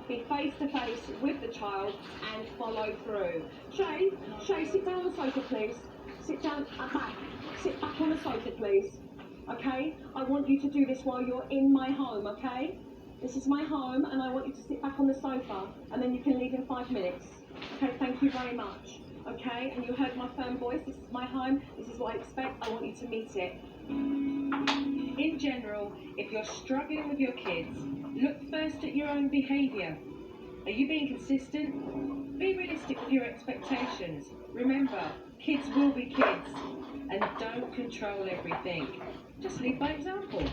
be face to face with the child and follow through. Shay, sit down on the sofa, please. Sit down, back. Sit back on the sofa, please. Okay? I want you to do this while you're in my home, okay? This is my home, and I want you to sit back on the sofa, and then you can leave in 5 minutes. Okay, thank you very much. Okay, and you heard my firm voice. This is my home. This is what I expect. I want you to meet it. In general, if you're struggling with your kids, look first at your own behaviour. Are you being consistent? Be realistic with your expectations. Remember, kids will be kids, and don't control everything. Just lead by example.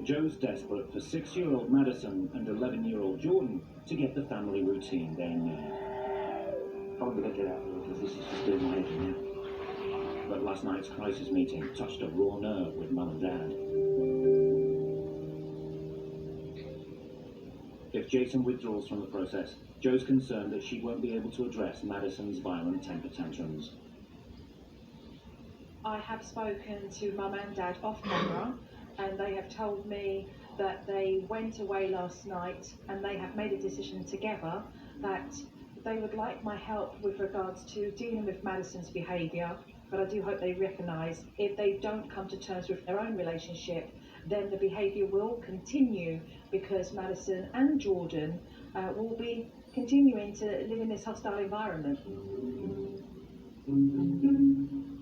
Joe's desperate for 6-year-old Madison and 11-year-old Jordan to get the family routine they need. I'm going to get out of here because this is just doing my head in now. But last night's crisis meeting touched a raw nerve with Mum and Dad. If Jason withdraws from the process, Joe's concerned that she won't be able to address Madison's violent temper tantrums. I have spoken to Mum and Dad off camera, and they have told me that they went away last night and they have made a decision together that they would like my help with regards to dealing with Madison's behaviour, but I do hope they recognise if they don't come to terms with their own relationship, then the behaviour will continue because Madison and Jordan will be continuing to live in this hostile environment.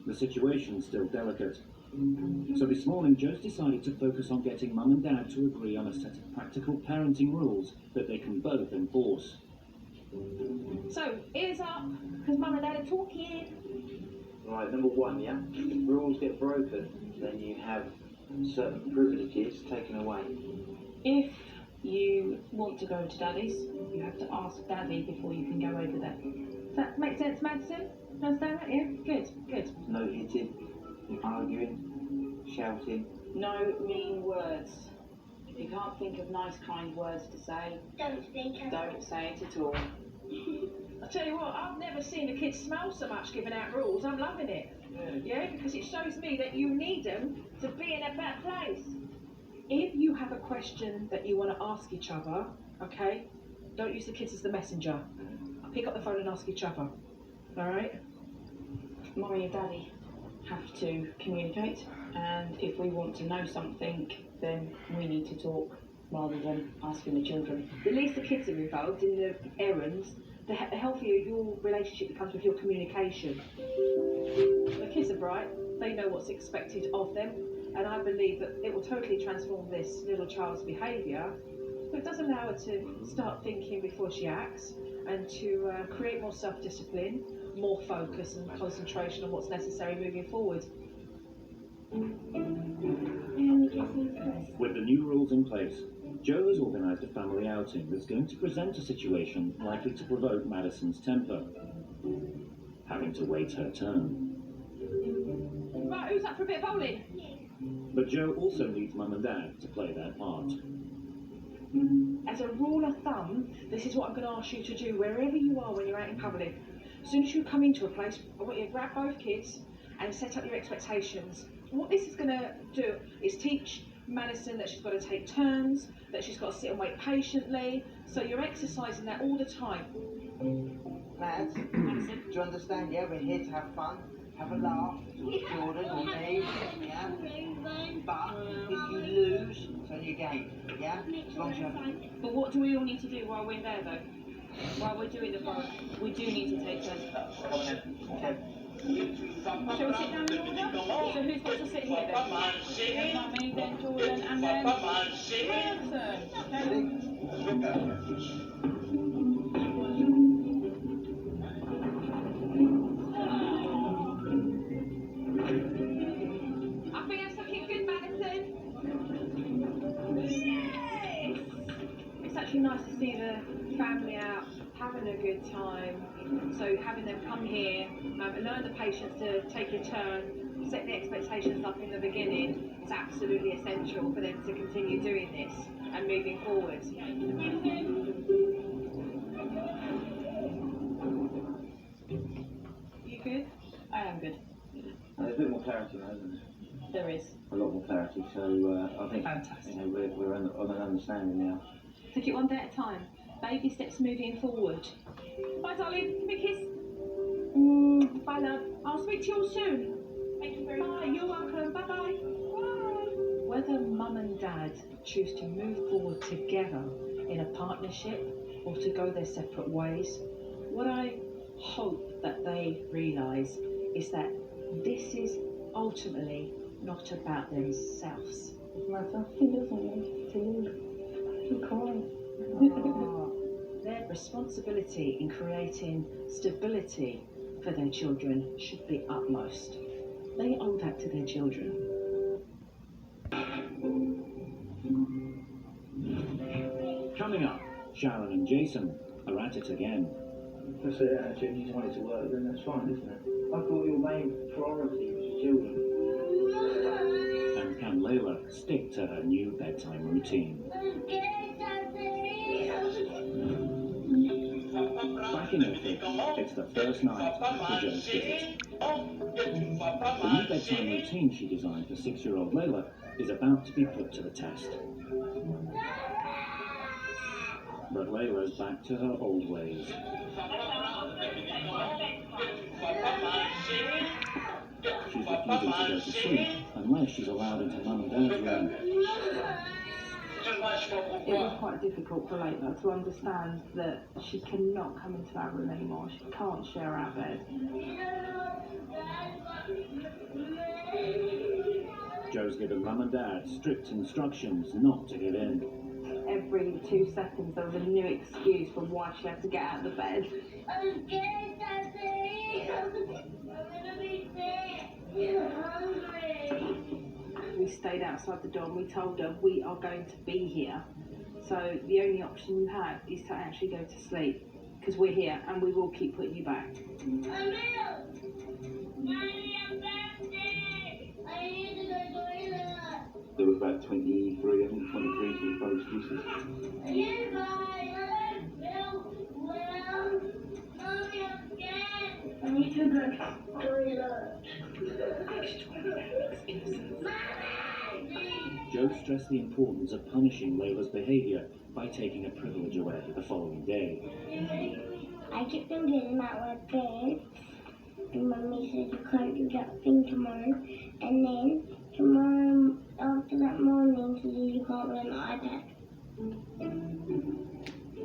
The situation's still delicate. So this morning, Joe's decided to focus on getting Mum and Dad to agree on a set of practical parenting rules that they can both enforce. So, ears up, because Mum and Dad are talking. Right, number one, yeah? If rules get broken, then you have certain privileges taken away. If you want to go to Daddy's, you have to ask Daddy before you can go over there. Does that make sense, Madison? Understand that? Yeah? Good, good. No hitting, arguing, shouting. No mean words. If you can't think of nice, kind words to say, don't say it at all. I tell you what, I've never seen a kid smell so much giving out rules. I'm loving it. Yeah, because it shows me that you need them to be in a better place. If you have a question that you want to ask each other, okay, don't use the kids as the messenger. Pick up the phone and ask each other. All right? Mummy and Daddy have to communicate, and if we want to know something, then we need to talk rather than asking the children. The least the kids are involved in the errands, the healthier your relationship becomes with your communication. The kids are bright, they know what's expected of them, and I believe that it will totally transform this little child's behaviour. But it does allow her to start thinking before she acts, and to create more self-discipline, more focus and concentration on what's necessary moving forward. With the new rules in place, Jo has organised a family outing that's going to present a situation likely to provoke Madison's temper, having to wait her turn. Right, who's up for a bit of bowling? But Jo also needs Mum and Dad to play their part. As a rule of thumb, this is what I'm going to ask you to do wherever you are when you're out in public. As soon as you come into a place, I want you to grab both kids and set up your expectations. What this is going to do is teach Madison that she's got to take turns, that she's got to sit and wait patiently. So you're exercising that all the time. Lads, Madison, do you understand? Yeah, we're here to have fun, have a laugh, with Jordan or me, yeah? But if you lose, it's only a game, yeah? As long as you have... But what do we all need to do while we're there, though? While we're doing the fun, we do need to take turns. Okay. Shall we sit down in order? So who's got to sit here then? Mummy, then Jordan, and then Madison. I think that's looking good, Madison. Yes! It's actually nice to see the family out having a good time. So having them come here, learn the patients to take your turn, set the expectations up in the beginning is absolutely essential for them to continue doing this and moving forward. You good? I am good. There's a bit more clarity now, isn't there? There is. A lot more clarity. So I think Fantastic. you know, we're on an understanding now. Take it one day at a time. Baby steps moving forward. Bye, darling. Give me a kiss. Bye, love. I'll speak to you all soon. Thank you very much. Bye. You're welcome. Bye-bye. Bye. Whether mum and dad choose to move forward together in a partnership or to go their separate ways, what I hope that they realise is that this is ultimately not about themselves. Myself, he doesn't want to leave. I'm crying. Their responsibility in creating stability for their children should be utmost. They owe that to their children. Coming up, Sharon and Jason are at it again. That's the attitude. You just want it to work, then that's fine, isn't it? I thought your main priority was your children. And can Layla stick to her new bedtime routine? Back in Ilford, it's the first night for Jo's visit. The new bedtime routine she designed for 6-year-old Layla is about to be put to the test. But Layla's back to her old ways. She's refusing to go to sleep unless she's allowed into Mum and Dad's room. It was quite difficult for Layla to understand that she cannot come into our room anymore. She can't share our bed. Jo's given Mum and Dad strict instructions not to give in. Every 2 seconds there was a new excuse for why she had to get out of the bed. I'm scared, Daddy. I'm gonna be sick. I'm hungry. We stayed outside the door and we told her we are going to be here. So the only option you have is to actually go to sleep because we're here and we will keep putting you back. I'm ill. Daddy, I'm thirsty. I need to go to the toilet. There was about 23, I think 23 sort of fun excuses. You guys, I don't feel well. Mommy, I'm scared. I need to go to the toilet. Jo stressed the importance of punishing Layla's behaviour by taking a privilege away the following day. I kept on getting out of bed, and Mummy said you can't do that thing tomorrow. And then tomorrow, after that morning, she said you can't run an iPad.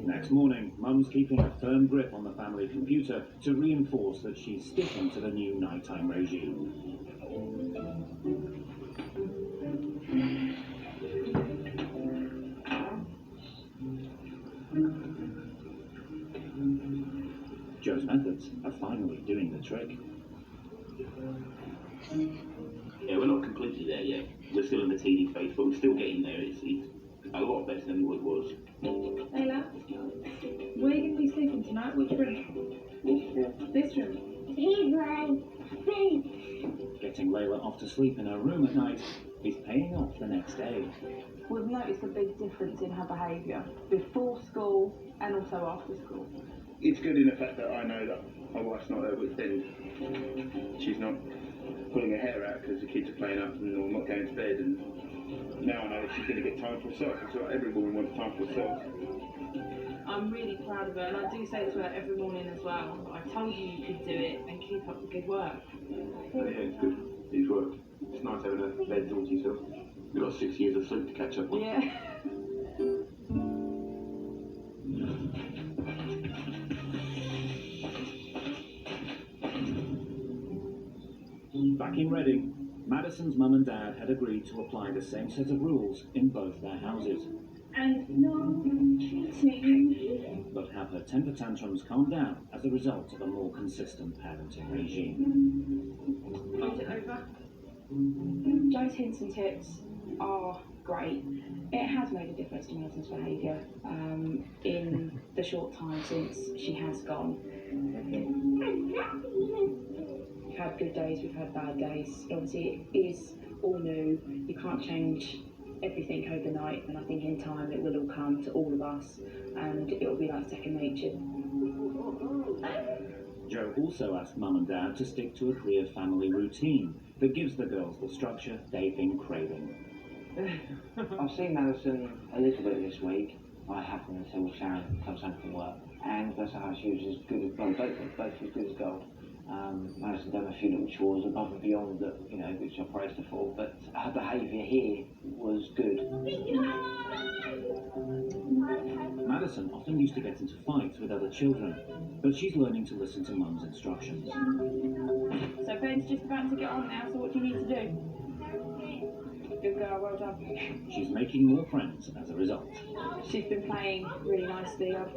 Next morning, Mum's keeping a firm grip on the family computer to reinforce that she's sticking to the new nighttime regime. Jo's methods are finally doing the trick. Yeah, we're not completely there yet. We're still in the teething phase, but we're still getting there. It's a lot better than what it was. Layla, where are you going to be sleeping tonight? Which room? This room. He's mine. Please. Getting Layla off to sleep in her room at night is paying off the next day. We've noticed a big difference in her behaviour before school and also after school. It's good in the fact that I know that my wife's not at wit's end. She's not pulling her hair out because the kids are playing up and or not going to bed, and now I know that she's going to get time for herself. It's like every woman wants time for herself. I'm really proud of her, and I do say to her every morning as well, I told you you could do it and keep up the good work. Yeah, it's good. It's worked. It's nice having a bed all to yourself. We've got 6 years of sleep to catch up on. Yeah. Back in Reading, Madison's mum and dad had agreed to apply the same set of rules in both their houses. And no cheating. But have her temper tantrums calmed down as a result of a more consistent parenting regime. Hold it over. Jo's hints and tips are great. It has made a difference to Madison's behaviour in the short time since she has gone. We've had good days, we've had bad days. Obviously, it is all new. You can't change everything overnight, and I think in time it will all come to all of us, and it will be like second nature. Joe also asked Mum and Dad to stick to a clear family routine that gives the girls the structure they've been craving. I've seen Madison a little bit this week. I haven't until Sharon comes home from work. And that's how she was as good as, well, both as good as gold. Madison done a few little chores above and beyond that, you know, which I praised her for, but her behaviour here was good. Madison often used to get into fights with other children, but she's learning to listen to Mum's instructions. So Ben's just about to get on now, so what do you need to do? Good girl, well done. She's making more friends as a result. She's been playing really nicely. I've,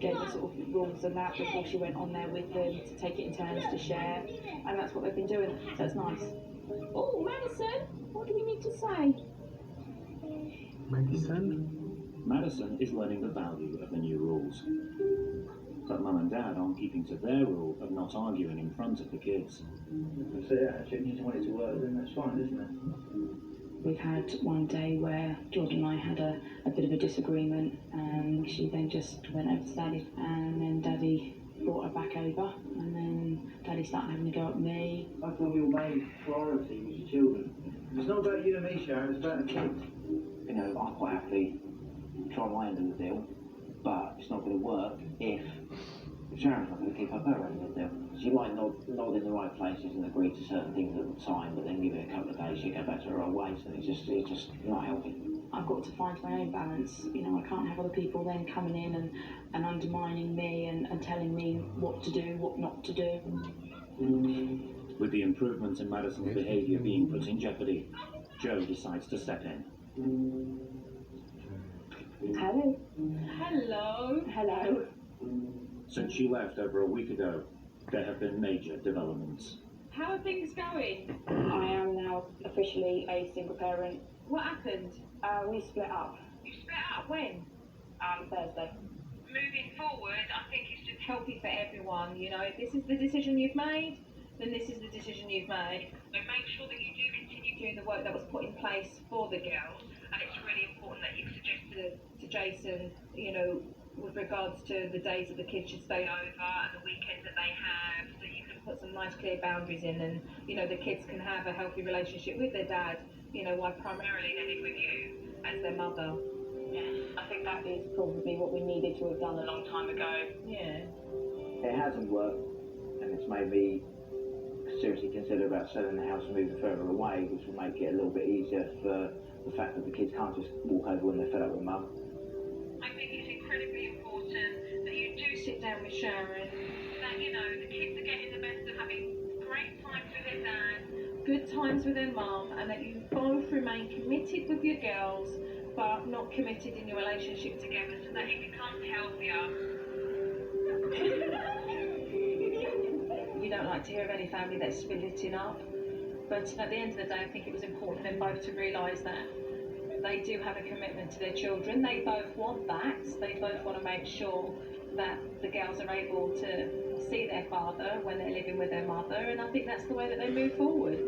gave her sort of rules and that before she went on there with them to take it in turns to share, and that's what they've been doing, so it's nice. Oh, Madison, what do we need to say? Madison is learning the value of the new rules. But Mum and Dad aren't keeping to their rule of not arguing in front of the kids. So yeah, actually, if you just want it to work, then that's fine, isn't it? We've had one day where Jordan and I had a bit of a disagreement, and she then just went over to Daddy, and then Daddy brought her back over, and then Daddy started having a go at me. I thought your main priority was your children. It's not about you and me, Sharon, it's about the kids. You know, I'm quite happy try my end of the deal, but it's not going to work if Sharon's not going to keep up her end of the deal. She might nod in the right places and agree to certain things at the time, but then give it a couple of days, she go back to her old ways, and it's just not healthy. I've got to find my own balance. You know, I can't have other people then coming in and undermining me and telling me what to do, what not to do. With the improvements in Madison's behaviour being put in jeopardy, Joe decides to step in. Hello. Hello. Hello. Since she left over a week ago, there have been major developments. How are things going? I am now officially a single parent. What happened? We split up You split up when? Thursday. Moving forward, I think it's just healthy for everyone. You know, if this is the decision you've made, then this is the decision you've made. So make sure that you do continue doing the work that was put in place for the girls. And it's really important that you suggest to Jason, you know, with regards to the days that the kids should stay over and the weekends that they have, so you can put some nice clear boundaries in, and you know the kids can have a healthy relationship with their dad, you know, while primarily they live with you as their mother. Yeah, I think that is probably what we needed to have done a long time ago. Yeah. It hasn't worked, and it's made me seriously consider about selling the house and moving further away, which will make it a little bit easier for the fact that the kids can't just walk over when they're fed up with mum. I think it's incredibly important that you do sit down with Sharon, that, you know, the kids are getting the best of having great times with their dad, good times with their mum, and that you both remain committed with your girls, but not committed in your relationship together, so that it becomes healthier. You don't like to hear of any family that's splitting up, but at the end of the day, I think it was important for them both to realise that they do have a commitment to their children. They both want that. They both want to make sure that the girls are able to see their father when they're living with their mother, and I think that's the way that they move forward.